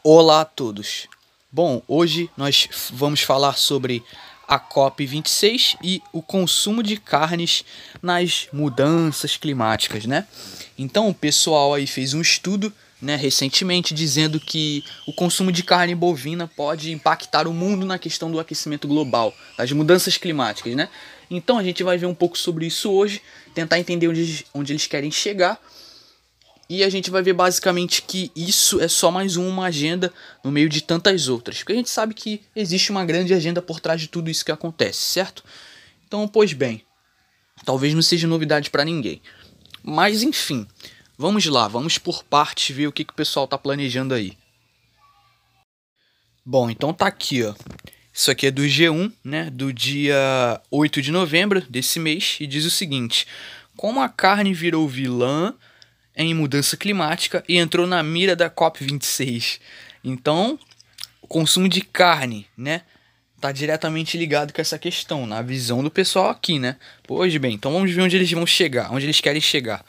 Olá a todos. Bom, hoje nós vamos falar sobre a COP26 e o consumo de carnes nas mudanças climáticas, né? Então, o pessoal aí fez um estudo, né, recentemente dizendo que o consumo de carne bovina pode impactar o mundo na questão do aquecimento global, das mudanças climáticas, né? Então, a gente vai ver um pouco sobre isso hoje, tentar entender onde eles querem chegar. E a gente vai ver basicamente que isso é só mais uma agenda no meio de tantas outras. Porque a gente sabe que existe uma grande agenda por trás de tudo isso que acontece, certo? Então, pois bem, talvez não seja novidade para ninguém. Mas enfim, vamos lá, vamos por partes ver o que o pessoal tá planejando aí. Bom, então tá aqui, ó. Isso aqui é do G1, né, do dia 8 de novembro desse mês, e diz o seguinte: como a carne virou vilã em mudança climática e entrou na mira da COP26. Então, o consumo de carne, né, tá diretamente ligado com essa questão, na visão do pessoal aqui, né? Pois bem, então vamos ver onde eles vão chegar, onde eles querem chegar.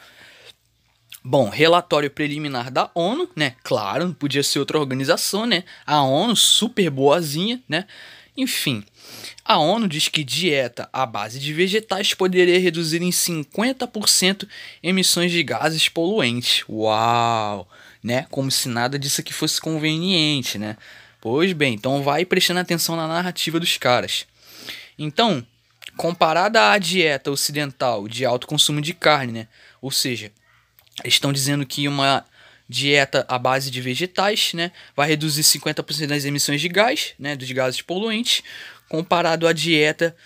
Bom, relatório preliminar da ONU, né? Claro, não podia ser outra organização, né? A ONU, super boazinha, né? Enfim, a ONU diz que dieta à base de vegetais poderia reduzir em 50% emissões de gases poluentes. Uau! Né? Como se nada disso aqui fosse conveniente, né? Pois bem, então vai prestando atenção na narrativa dos caras. Então, comparada à dieta ocidental de alto consumo de carne, né? Ou seja, eles estão dizendo que uma dieta à base de vegetais, né, vai reduzir 50% das emissões de gás, né, dos gases poluentes, comparado à dieta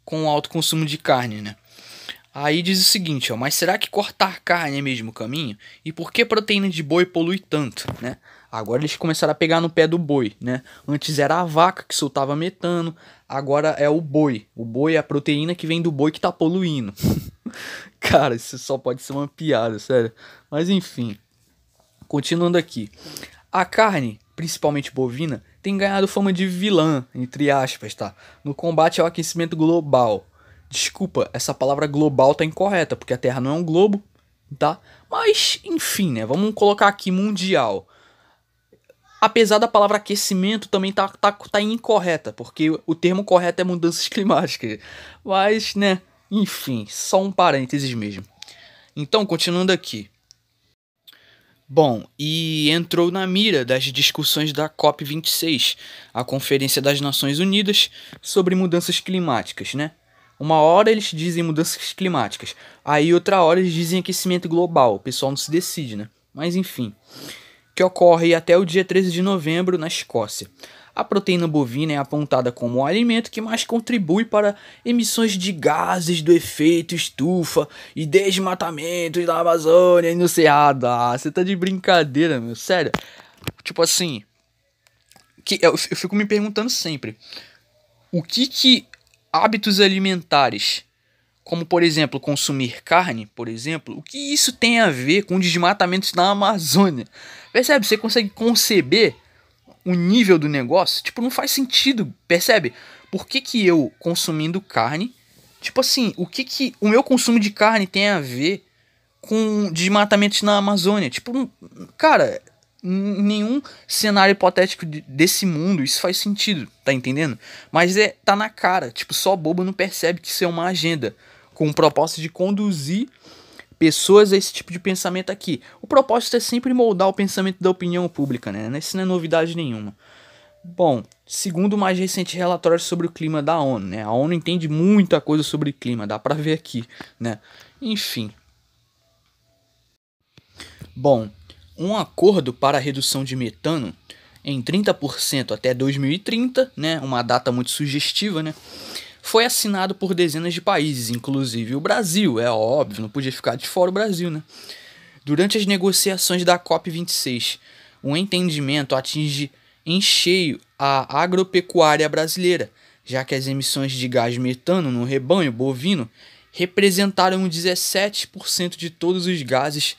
com alto consumo de carne, né? Aí diz o seguinte, ó, mas será que cortar carne é mesmo o caminho? E por que proteína de boi polui tanto, né? Agora eles começaram a pegar no pé do boi, né? Antes era a vaca que soltava metano, agora é o boi. O boi é a proteína que vem do boi que tá poluindo. Cara, isso só pode ser uma piada, sério. Mas enfim, continuando aqui. A carne, principalmente bovina, tem ganhado fama de vilã, entre aspas, tá? No combate ao aquecimento global. Desculpa, essa palavra global tá incorreta, porque a Terra não é um globo, tá? Mas, enfim, né? Vamos colocar aqui mundial. Apesar da palavra aquecimento também tá incorreta, porque o termo correto é mudanças climáticas. Mas, né? Enfim, só um parênteses mesmo. Então, continuando aqui. Bom, e entrou na mira das discussões da COP26, a Conferência das Nações Unidas sobre Mudanças Climáticas, né? Uma hora eles dizem mudanças climáticas, aí outra hora eles dizem aquecimento global, o pessoal não se decide, né? Mas enfim, que ocorre até o dia 13 de novembro na Escócia. A proteína bovina é apontada como o alimento que mais contribui para emissões de gases do efeito estufa e desmatamentos da Amazônia e no Cerrado. Ah, você tá de brincadeira, meu, sério. Tipo assim, eu fico me perguntando sempre, o que hábitos alimentares, como por exemplo consumir carne, por exemplo, o que isso tem a ver com desmatamentos na Amazônia? Percebe? Você consegue conceber o nível do negócio? Tipo, não faz sentido, percebe? Por que eu consumindo carne, tipo assim, o meu consumo de carne tem a ver com desmatamentos na Amazônia? Tipo, cara, em nenhum cenário hipotético desse mundo isso faz sentido, tá entendendo? Mas tá na cara, tipo, só bobo não percebe que isso é uma agenda com o propósito de conduzir pessoas a esse tipo de pensamento aqui. O propósito é sempre moldar o pensamento da opinião pública, né? Isso não é novidade nenhuma. Bom, segundo o mais recente relatório sobre o clima da ONU, né? A ONU entende muita coisa sobre clima, dá pra ver aqui, né? Enfim. Bom, um acordo para a redução de metano em 30% até 2030, né? Uma data muito sugestiva, né? Foi assinado por dezenas de países, inclusive o Brasil, é óbvio, não podia ficar de fora o Brasil, né? Durante as negociações da COP26, o entendimento atinge em cheio a agropecuária brasileira, já que as emissões de gás metano no rebanho bovino representaram 17% de todos os gases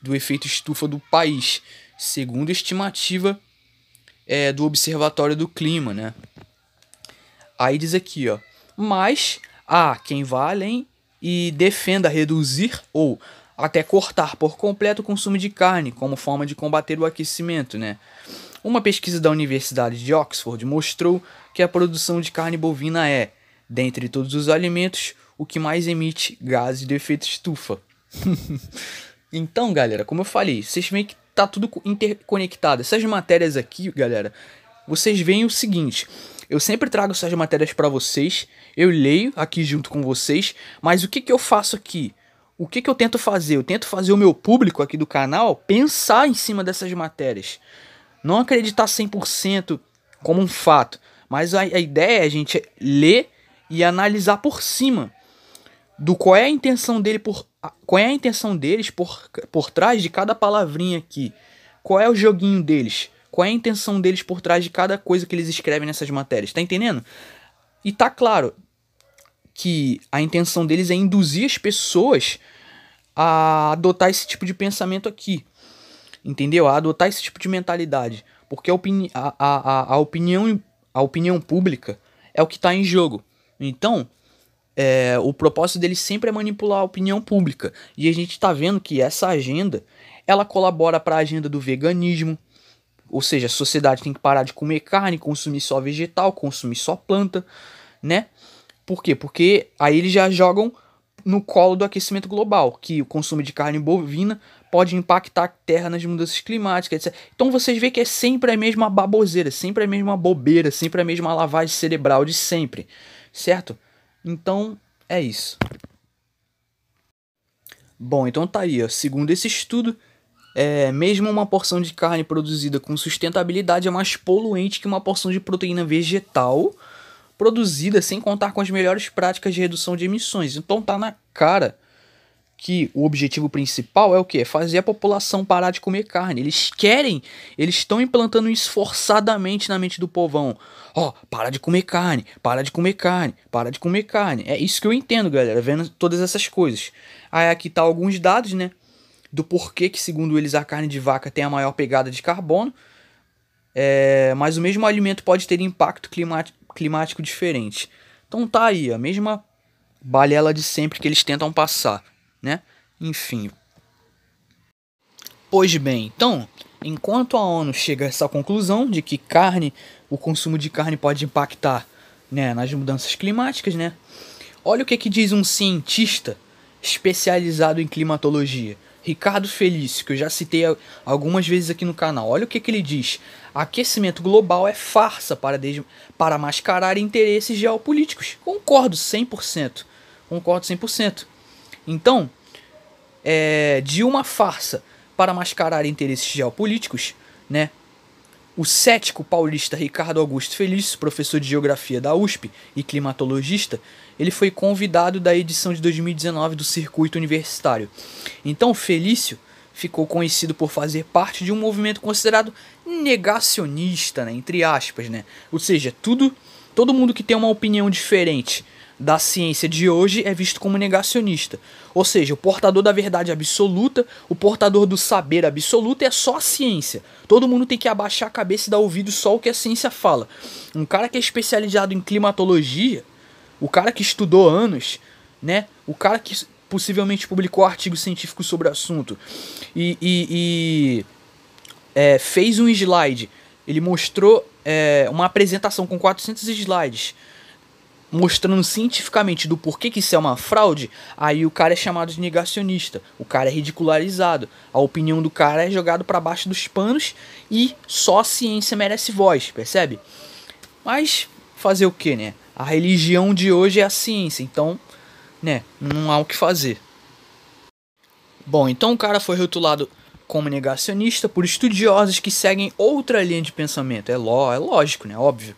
do efeito estufa do país, segundo a estimativa do Observatório do Clima, né? Aí diz aqui, ó, mas há quem vá além e defenda reduzir ou até cortar por completo o consumo de carne como forma de combater o aquecimento, né? Uma pesquisa da Universidade de Oxford mostrou que a produção de carne bovina é, dentre todos os alimentos, o que mais emite gases de efeito estufa. Então, galera, como eu falei, vocês veem que tá tudo interconectado. Essas matérias aqui, galera, vocês veem o seguinte: eu sempre trago essas matérias para vocês, eu leio aqui junto com vocês, mas o que que eu faço aqui? O que que eu tento fazer? Eu tento fazer o meu público aqui do canal pensar em cima dessas matérias. Não acreditar 100% como um fato, mas a ideia é a gente ler e analisar por cima do qual é a intenção dele qual é a intenção deles por trás de cada palavrinha aqui. Qual é o joguinho deles? Qual é a intenção deles por trás de cada coisa que eles escrevem nessas matérias? Tá entendendo? E tá claro que a intenção deles é induzir as pessoas a adotar esse tipo de pensamento aqui. Entendeu? A adotar esse tipo de mentalidade. Porque a opinião pública é o que está em jogo. Então, o propósito deles sempre é manipular a opinião pública. E a gente está vendo que essa agenda, ela colabora para a agenda do veganismo. Ou seja, a sociedade tem que parar de comer carne, consumir só vegetal, consumir só planta, né? Por quê? Porque aí eles já jogam no colo do aquecimento global, que o consumo de carne bovina pode impactar a terra nas mudanças climáticas, etc. Então vocês veem que é sempre a mesma baboseira, sempre a mesma bobeira, sempre a mesma lavagem cerebral de sempre, certo? Então é isso. Bom, então tá aí, ó. Segundo esse estudo, mesmo uma porção de carne produzida com sustentabilidade é mais poluente que uma porção de proteína vegetal produzida sem contar com as melhores práticas de redução de emissões. Então tá na cara que o objetivo principal é o quê? É fazer a população parar de comer carne. Eles estão implantando isso forçadamente na mente do povão. Ó, para de comer carne, para de comer carne, para de comer carne. É isso que eu entendo, galera, vendo todas essas coisas. Aí aqui tá alguns dados, né, do porquê que, segundo eles, a carne de vaca tem a maior pegada de carbono. Mas o mesmo alimento pode ter impacto climático diferente. Então tá aí, a mesma balela de sempre que eles tentam passar, né? Enfim. Pois bem, então, enquanto a ONU chega a essa conclusão de que o consumo de carne pode impactar, né, nas mudanças climáticas, né? Olha o que diz um cientista especializado em climatologia, Ricardo Felício, que eu já citei algumas vezes aqui no canal. Olha o que ele diz: aquecimento global é farsa para mascarar interesses geopolíticos. Concordo 100%. Concordo 100%. Então, de uma farsa para mascarar interesses geopolíticos, né? O cético paulista Ricardo Augusto Felício, professor de geografia da USP e climatologista, ele foi convidado da edição de 2019 do Circuito Universitário. Então Felício ficou conhecido por fazer parte de um movimento considerado negacionista, né, entre aspas, né? Ou seja, todo mundo que tem uma opinião diferente da ciência de hoje é visto como negacionista. Ou seja, o portador da verdade absoluta, o portador do saber absoluto é só a ciência. Todo mundo tem que abaixar a cabeça e dar ouvido só ao que a ciência fala. Um cara que é especializado em climatologia, o cara que estudou anos, né? O cara que possivelmente publicou artigos científicos sobre o assunto e fez um slide. Ele mostrou uma apresentação com 400 slides mostrando cientificamente do porquê que isso é uma fraude. Aí o cara é chamado de negacionista, o cara é ridicularizado, a opinião do cara é jogada para baixo dos panos e só a ciência merece voz, percebe? Mas fazer o que, né? A religião de hoje é a ciência, então, né, não há o que fazer. Bom, então o cara foi rotulado como negacionista por estudiosos que seguem outra linha de pensamento, é lógico, né, óbvio,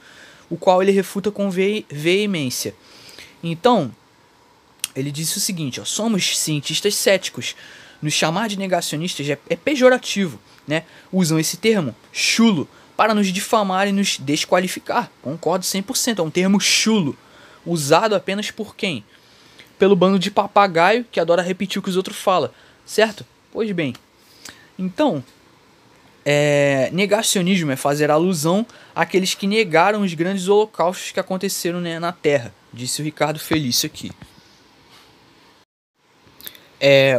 o qual ele refuta com veemência. Então, ele disse o seguinte, ó: somos cientistas céticos. Nos chamar de negacionistas é pejorativo, né? Usam esse termo, chulo, para nos difamar e nos desqualificar. Concordo 100%, é um termo chulo, usado apenas por quem? Pelo bando de papagaio que adora repetir o que os outros falam, certo? Pois bem, então, negacionismo é fazer alusão àqueles que negaram os grandes holocaustos que aconteceram, né, na Terra, disse o Ricardo Felício aqui.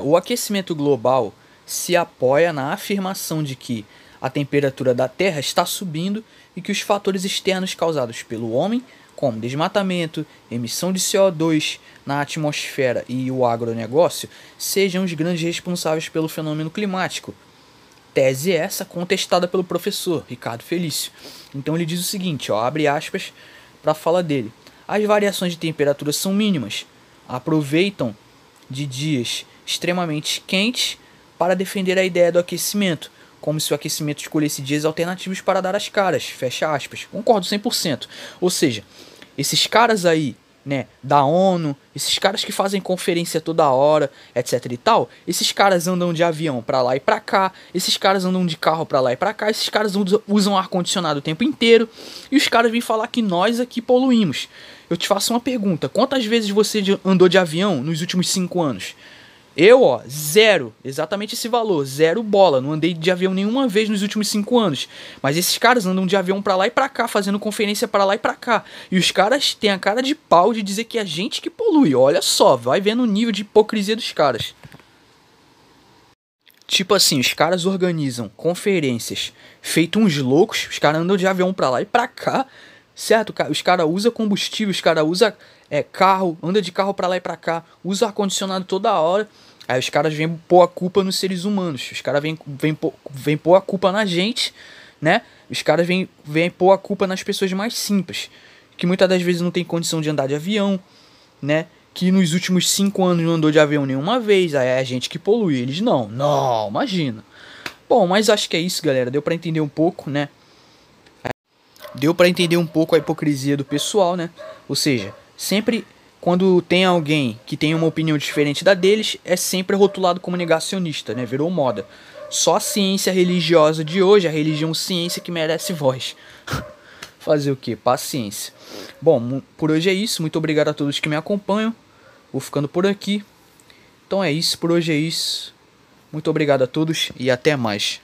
O aquecimento global se apoia na afirmação de que a temperatura da Terra está subindo e que os fatores externos causados pelo homem, como desmatamento, emissão de CO2 na atmosfera e o agronegócio, sejam os grandes responsáveis pelo fenômeno climático. Tese essa contestada pelo professor Ricardo Felício. Então ele diz o seguinte, ó, abre aspas para a fala dele. As variações de temperatura são mínimas. Aproveitam de dias extremamente quentes para defender a ideia do aquecimento, como se o aquecimento escolhesse dias alternativos para dar as caras, fecha aspas. Concordo 100%. Ou seja, esses caras aí, né, da ONU, esses caras que fazem conferência toda hora, etc e tal, esses caras andam de avião pra lá e pra cá, esses caras andam de carro pra lá e pra cá, esses caras usam ar-condicionado o tempo inteiro, e os caras vêm falar que nós aqui poluímos. Eu te faço uma pergunta, quantas vezes você andou de avião nos últimos 5 anos? Eu, ó, zero, exatamente esse valor, zero bola, não andei de avião nenhuma vez nos últimos 5 anos, mas esses caras andam de avião pra lá e pra cá, fazendo conferência pra lá e pra cá, e os caras têm a cara de pau de dizer que é a gente que polui, olha só, vai vendo o nível de hipocrisia dos caras. Tipo assim, os caras organizam conferências, feito uns loucos, os caras andam de avião pra lá e pra cá, certo? Os caras usam combustível, os caras usam carro, anda de carro pra lá e pra cá, usa ar-condicionado toda hora. Aí os caras vêm pôr a culpa nos seres humanos, os caras vêm pôr a culpa na gente, né? Os caras vêm pôr a culpa nas pessoas mais simples, que muitas das vezes não tem condição de andar de avião, né? Que nos últimos 5 anos não andou de avião nenhuma vez, aí é a gente que polui. Eles não, imagina. Bom, mas acho que é isso, galera, deu pra entender um pouco, né? Deu pra entender um pouco a hipocrisia do pessoal, né? Ou seja, sempre quando tem alguém que tem uma opinião diferente da deles, é sempre rotulado como negacionista, né? Virou moda. Só a ciência religiosa de hoje, a religião ciência que merece voz. Fazer o que? Paciência. Bom, por hoje é isso. Muito obrigado a todos que me acompanham. Vou ficando por aqui. Então é isso, por hoje é isso. Muito obrigado a todos e até mais.